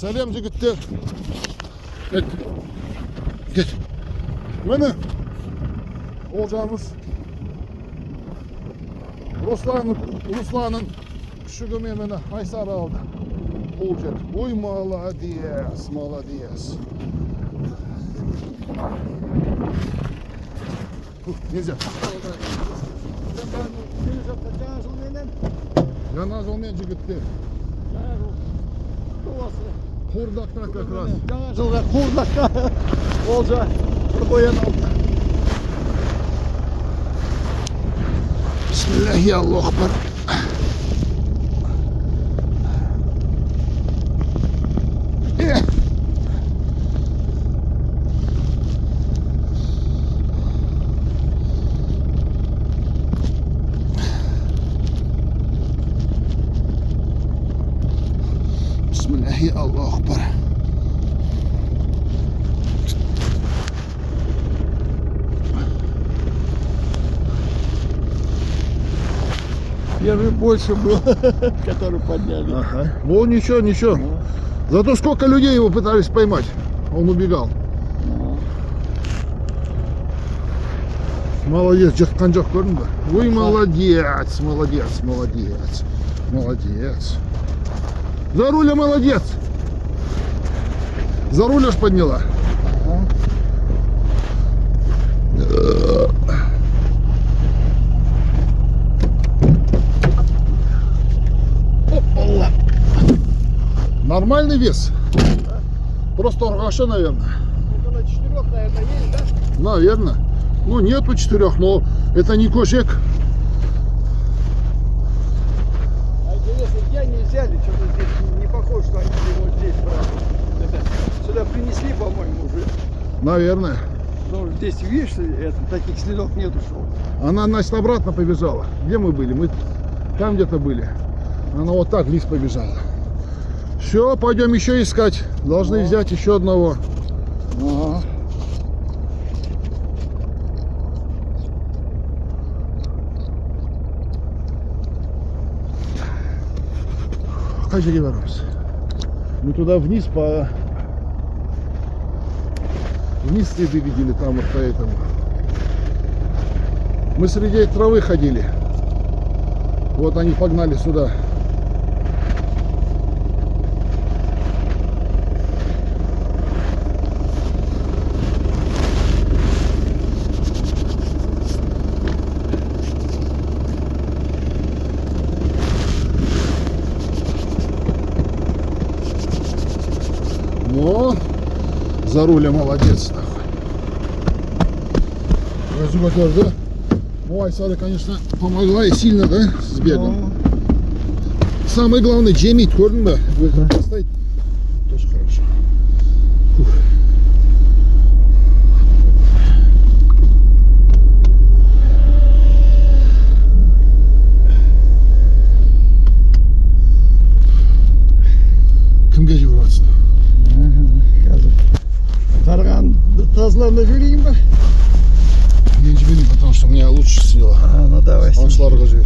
Сәлем жігіттер. Кет. Міне олжамыз Русланның күшігімен мені Айсары алды. Олжа. Ой, молодец, молодец. Нельзя. Жаңа жылмен жігіттер. Қуырдақта как раз. Жаңа жылға қуырдаққа олжа бір қоян алды. Бисмиллахи Аллаху акбар. Бисмиллахи Аллаху акбар. Первый больше был, который подняли. Ага. Ну ничего, ничего. Зато сколько людей его пытались поймать. Он убегал. Молодец, жыққан жоқ көрдің бе? Ой, молодец, молодец, молодец, молодец. За руля молодец. За руль аж подняла. Опа. Нормальный вес. Просто оргаша, наверное. На 4, наверное, есть, да? Наверное. Ну, нету 4, но это не кошек. А интересно, где они взяли? Что-то здесь не похоже, что они его здесь брали. Сюда принесли, по-моему, уже. Наверное. Но здесь, видишь, таких следов нету, что. Она, значит, обратно побежала. Где мы были? Мы там где-то были. Она вот так вниз побежала. Все, пойдем еще искать. Должны взять еще одного. Ага. Как же вернемся? Мы туда вниз по... Вниз следы видели там вот по этому. Мы среди травы ходили. Вот они погнали сюда. Но за рулем молодец, нахуй. Разуготер, да? Ну, Айсара, конечно, помогла и сильно, да, с бегом. Самое главное, джемить, көрдің бе? Поставить тоже хорошо. Фух. Кімге жүріп жатсың? Тарганды тазаларына жіберейін ба? Я не жіберейін, потому что у меня лучше сила. Ну давай. Аңшыларға жібер.